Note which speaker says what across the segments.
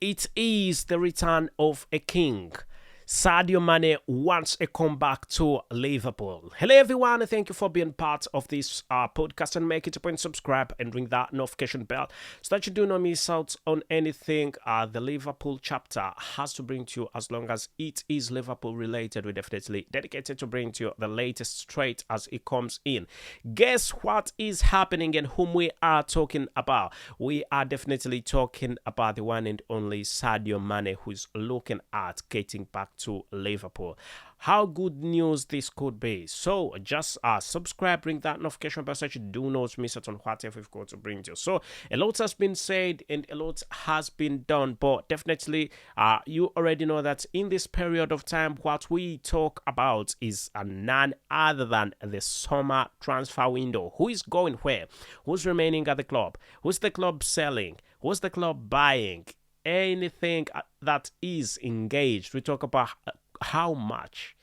Speaker 1: It is the return of a king. Sadio Mane wants a comeback to Liverpool. Hello, everyone, and thank you for being part of this podcast. And make it a point, subscribe and ring that notification bell so that you do not miss out on anything the Liverpool chapter has to bring to you. As long as it is Liverpool related, we're definitely dedicated to bring to you the latest straight as it comes in. Guess what is happening and whom we are talking about? We are definitely talking about the one and only Sadio Mane, who's looking at getting back to Liverpool. How good news this could be. So just subscribe, ring that notification bell so that you do not miss out on whatever we've got to bring to you. So a lot has been said and a lot has been done, but definitely you already know that in this period of time, what we talk about is none other than the summer transfer window. Who is going where? Who's remaining at the club? Who's the club selling? Who's the club buying? Anything that is engaged, we talk about how much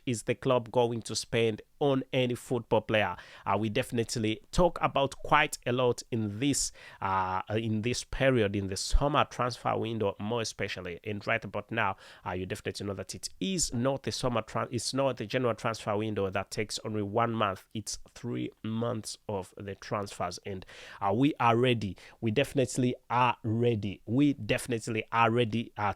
Speaker 1: is the club going to spend on any football player. We definitely talk about quite a lot in this period, in the summer transfer window, more especially. And right about now, you definitely know that it is not the it's not the general transfer window that takes only 1 month. It's 3 months of the transfers, and we are ready. We definitely are ready.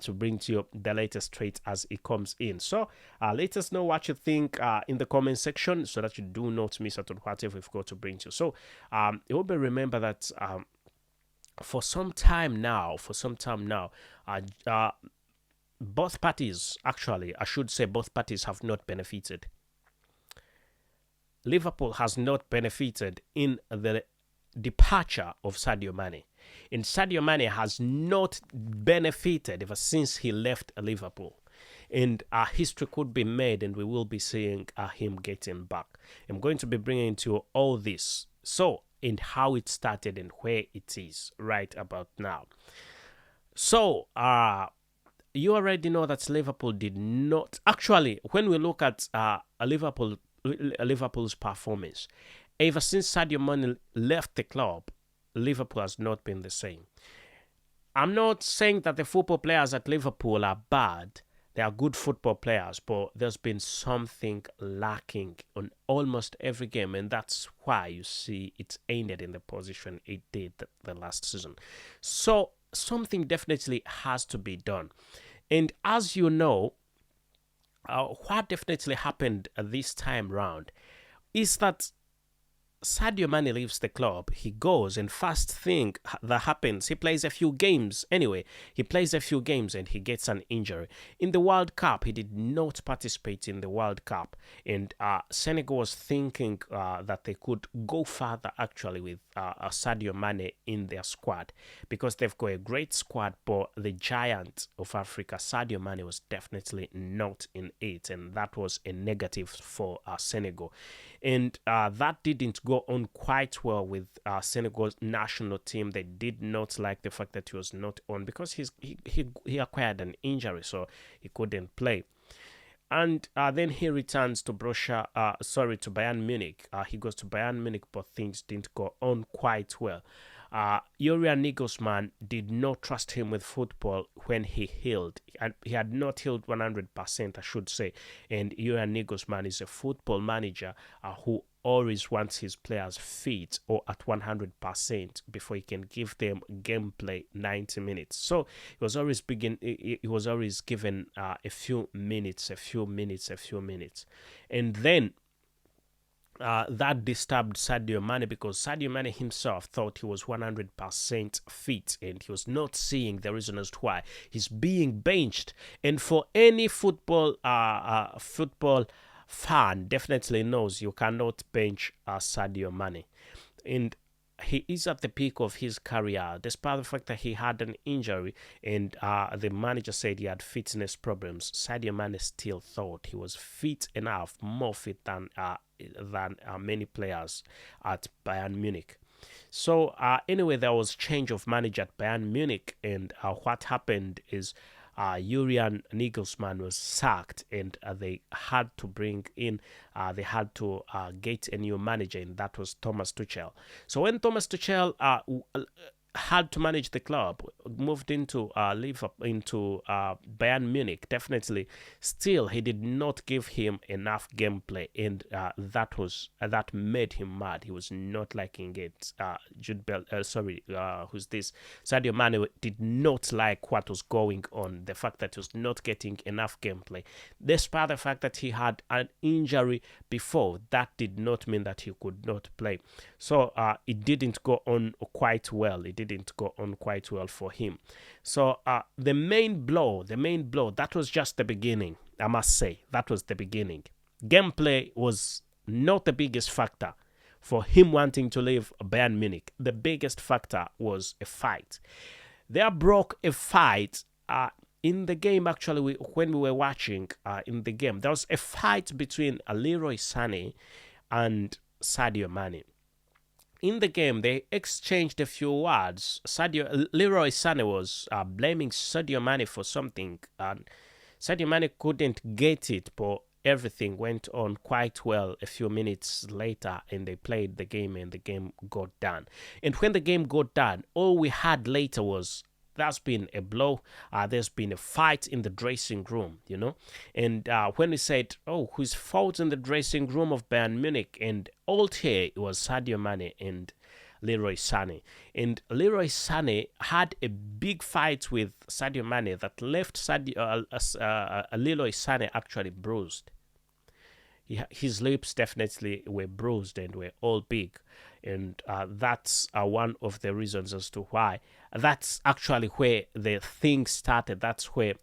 Speaker 1: To bring to you the latest trade as it comes in. So let us know what you think in the comment section, so that you do not miss out on whatever we've got to bring to you. So you will remember that for some time now, both parties, actually, I should say both parties have not benefited. Liverpool has not benefited in the departure of Sadio Mane. And Sadio Mane has not benefited ever since he left Liverpool. And history could be made, and we will be seeing him getting back. I'm going to be bringing to you all this, so and how it started and where it is right about now. So you already know that Liverpool did not actually. When we look at Liverpool's performance, ever since Sadio Mane left the club, Liverpool has not been the same. I'm not saying that the football players at Liverpool are bad. They are good football players, but there's been something lacking on almost every game, and that's why you see it ended in the position it did the last season. So something definitely has to be done. And as you know, what definitely happened this time round is that Sadio Mane leaves the club, he goes, and first thing that happens, he plays a few games. Anyway, he plays a few games and he gets an injury. In the World Cup, he did not participate in the World Cup. And Senegal was thinking that they could go further actually with Sadio Mane in their squad, because they've got a great squad, but the giant of Africa, Sadio Mane, was definitely not in it. And that was a negative for Senegal. And that didn't go on quite well with Senegal's national team. They did not like the fact that he was not on, because he acquired an injury, so he couldn't play. And then he returns to Bayern Munich. He goes to Bayern Munich, but things didn't go on quite well. Julian Nagelsmann did not trust him with football when he healed. And he had not healed 100%, I should say. And Julian Nagelsmann is a football manager who always wants his players fit or at 100% before he can give them gameplay 90 minutes. So he was always given a few minutes. And then that disturbed Sadio Mane, because Sadio Mane himself thought he was 100% fit, and he was not seeing the reason as to why he's being benched. And for any football fan, definitely knows you cannot bench Sadio Mane. And he is at the peak of his career, despite the fact that he had an injury and the manager said he had fitness problems. Sadio Mane still thought he was fit enough, more fit than many players at Bayern Munich. So anyway, there was change of manager at Bayern Munich, and what happened is Julian Nagelsmann was sacked, and they had to get a new manager, and that was Thomas Tuchel. So when Thomas Tuchel had to manage the club, moved into Liverpool, into Bayern Munich. Definitely, still he did not give him enough gameplay, and that made him mad. He was not liking it. Who's this? Sadio Mane did not like what was going on. The fact that he was not getting enough gameplay, despite the fact that he had an injury before, that did not mean that he could not play. So it didn't go on quite well. It didn't go on quite well for him. So the main blow, that was just the beginning. I must say, that was the beginning. Gameplay was not the biggest factor for him wanting to leave Bayern Munich. The biggest factor was a fight. There broke a fight in the game. Actually, when we were watching in the game, there was a fight between Leroy Sane and Sadio Mane. In the game, they exchanged a few words. Leroy Sane was blaming Sadio Mane for something, and Sadio Mane couldn't get it, but everything went on quite well a few minutes later, and they played the game, and the game got done. And when the game got done, all we had later was there's been a blow, there's been a fight in the dressing room, And when we said, who's fault in the dressing room of Bayern Munich? And all here, it was Sadio Mane and Leroy Sane. And Leroy Sane had a big fight with Sadio Mane that left Leroy Sane actually bruised. His lips definitely were bruised and were all big. And that's one of the reasons as to why. That's actually where the thing started. That's where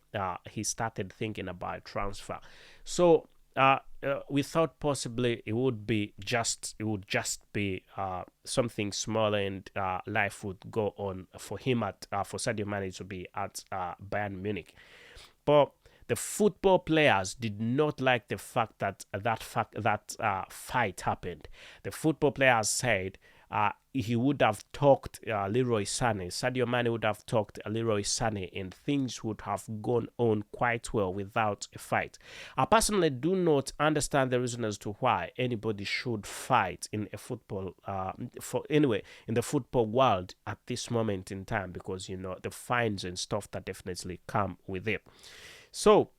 Speaker 1: he started thinking about transfer. So we thought possibly it would just be something smaller, and life would go on for him for Sadio Mane to be at Bayern Munich. But the football players did not like the fact that fight happened. The football players said he would have talked Leroy Sane. Sadio Mane would have talked Leroy Sane, and things would have gone on quite well without a fight. I personally do not understand the reason as to why anybody should fight in a football in the football world at this moment in time, because the fines and stuff that definitely come with it. So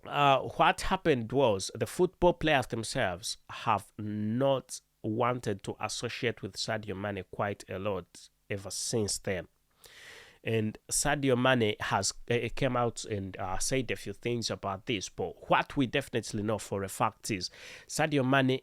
Speaker 1: what happened was the football players themselves have not wanted to associate with Sadio Mane quite a lot ever since then. And Sadio Mane has came out and said a few things about this. But what we definitely know for a fact is Sadio Mane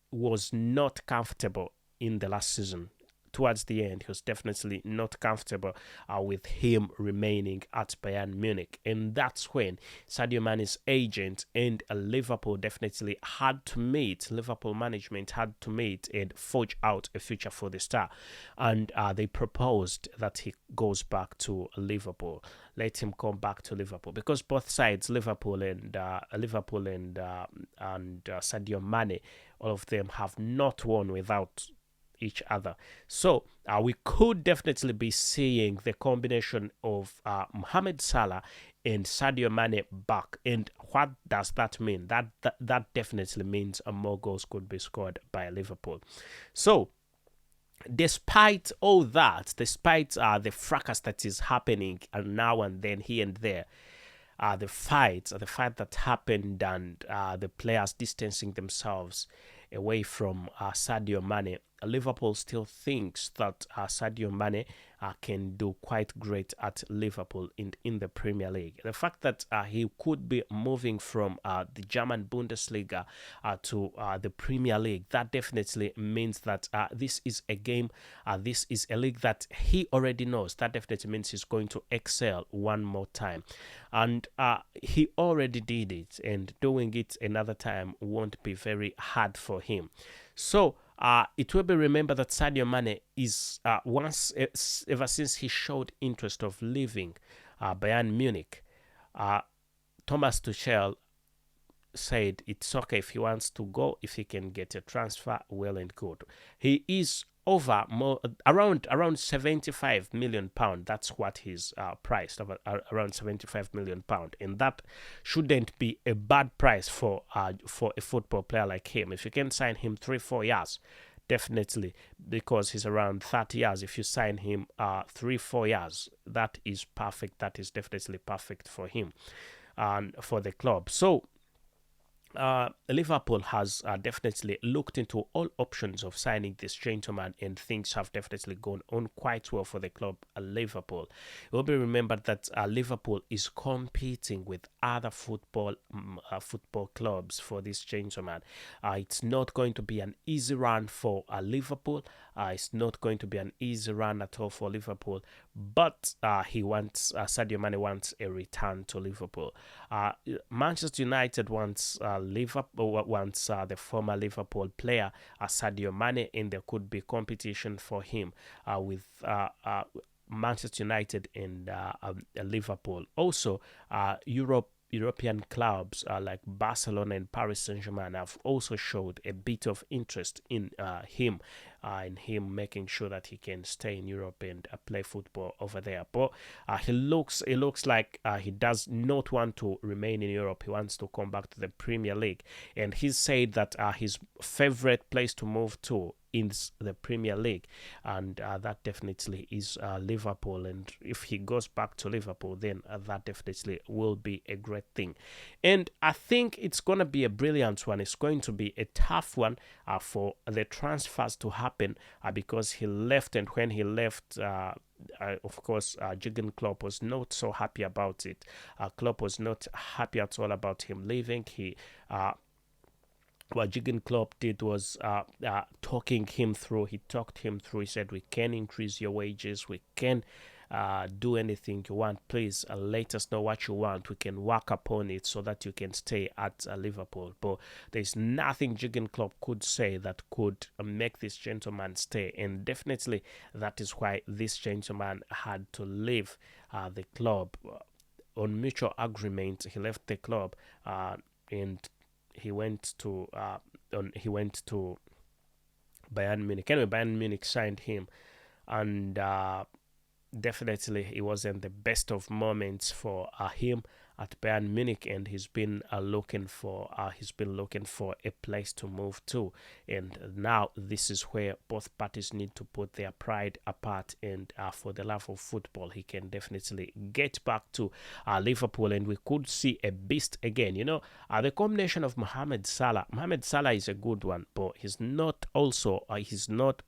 Speaker 1: was not comfortable in the last season. Towards the end, he was definitely not comfortable with him remaining at Bayern Munich. And that's when Sadio Mane's agent and Liverpool definitely had to meet. Liverpool management had to meet and forge out a future for the star. And they proposed that he goes back to Liverpool. Let him come back to Liverpool, because both sides, Liverpool and Sadio Mane, all of them have not won without each other. So we could definitely be seeing the combination of Mohamed Salah and Sadio Mane back. And what does that mean? That definitely means more goals could be scored by Liverpool. So despite all that, despite the fracas that is happening now and then here and there, the fight that happened, and the players distancing themselves away from Sadio Mane, Liverpool still thinks that Sadio Mane can do quite great at Liverpool in the Premier League. The fact that he could be moving from the German Bundesliga to the Premier League, that definitely means that this is a game, this is a league that he already knows. That definitely means he's going to excel one more time. And he already did it, and doing it another time won't be very hard for him. So it will be remembered that Sadio Mane is ever since he showed interest of leaving Bayern Munich, Thomas Tuchel said it's okay if he wants to go, if he can get a transfer, well and good. He is over around 75 million pound. That's what he's priced, around 75 million pound, and that shouldn't be a bad price for a football player like him. If you can sign him 3-4 years, definitely, because he's around 30 years. If you sign him 3-4 years, that is perfect. That is definitely perfect for him and for the club. So Liverpool has definitely looked into all options of signing this gentleman, and things have definitely gone on quite well for the club, Liverpool. It will be remembered that Liverpool is competing with other football clubs for this gentleman. It's not going to be an easy run for Liverpool. It's not going to be an easy run at all for Liverpool, but Sadio Mane wants a return to Liverpool. Manchester United wants the former Liverpool player Sadio Mane, and there could be competition for him with Manchester United and Liverpool. Also, European clubs like Barcelona and Paris Saint-Germain have also showed a bit of interest in him making sure that he can stay in Europe and play football over there. But it looks like he does not want to remain in Europe. He wants to come back to the Premier League, and he said that his favorite place to move to is the Premier League, and that definitely is Liverpool. And if he goes back to Liverpool, then that definitely will be a great thing. And I think it's going to be a brilliant one. It's going to be a tough one for the transfers to happen because he left, and when he left, of course, Jurgen Klopp was not so happy about it. Klopp was not happy at all about him leaving. What Jurgen Klopp did was talking him through. He talked him through. He said, "We can increase your wages. We can do anything you want. Please let us know what you want. We can work upon it so that you can stay at Liverpool." But there's nothing Jurgen Klopp could say that could make this gentleman stay, and definitely that is why this gentleman had to leave the club on mutual agreement. He left the club and he went to Bayern Munich. Anyway, Bayern Munich signed him, and definitely it wasn't the best of moments for him at Bayern Munich, and he's been looking for a place to move to. And now this is where both parties need to put their pride apart, and for the love of football, he can definitely get back to Liverpool, and we could see a beast again. The combination of Mohamed Salah. Mohamed Salah is a good one, but he's not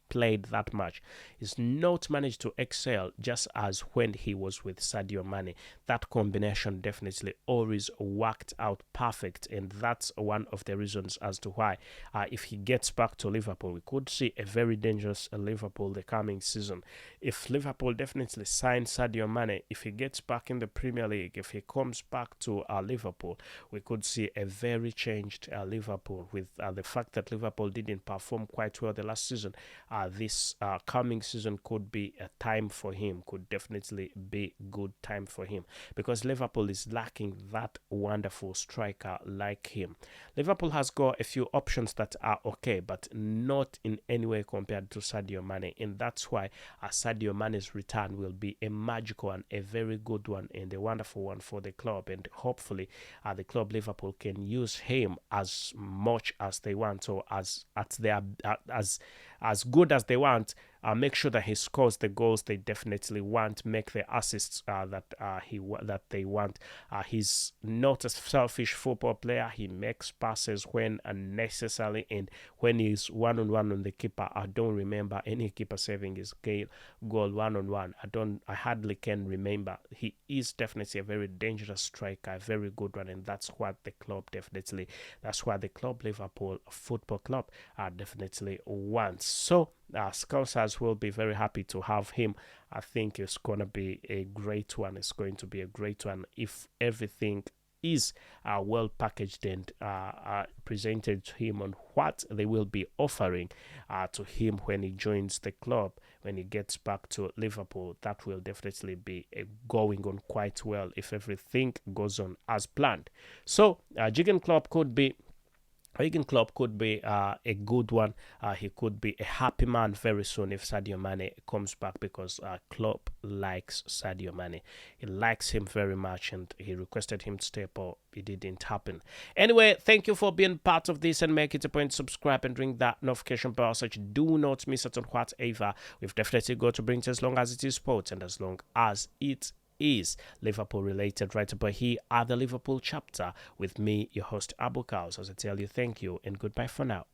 Speaker 1: played that much. He's not managed to excel just as when he was with Sadio Mane. That combination definitely always worked out perfect, and that's one of the reasons as to why if he gets back to Liverpool, we could see a very dangerous Liverpool the coming season. If Liverpool definitely signs Sadio Mane, if he gets back in the Premier League, if he comes back to Liverpool, we could see a very changed Liverpool. With the fact that Liverpool didn't perform quite well the last season, this coming season could be a time for him, could definitely be good time for him, because Liverpool is lacking that wonderful striker like him. Liverpool has got a few options that are okay, but not in any way compared to Sadio Mane, and that's why Sadio Mane's return will be a magical one, a very good one, and a wonderful one for the club. And hopefully the club Liverpool can use him as much as they want, or as good as they want. Make sure that he scores the goals they definitely want, make the assists that they want. He's not a selfish football player. He makes passes when necessary, and when he's one-on-one on the keeper, I don't remember any keeper saving his goal one-on-one. I hardly can remember. He is definitely a very dangerous striker, a very good one, and that's what the club Liverpool Football Club definitely wants. So Scousers will be very happy to have him. I think it's going to be a great one. It's going to be a great one if everything is well packaged and presented to him on what they will be offering to him when he joins the club, when he gets back to Liverpool. That will definitely be going on quite well if everything goes on as planned. So Jurgen Klopp could be Jurgen Klopp could be a good one. He could be a happy man very soon if Sadio Mane comes back, because Klopp likes Sadio Mane. He likes him very much, and he requested him to stay, but it didn't happen. Anyway, thank you for being part of this, and make it a point to subscribe and ring that notification bell so you do not miss out on whatever we've definitely got to bring to, as long as it is sports and as long as it is Liverpool related, right about here at the Liverpool chapter with me, your host Abu Kaus, as I tell you thank you and goodbye for now.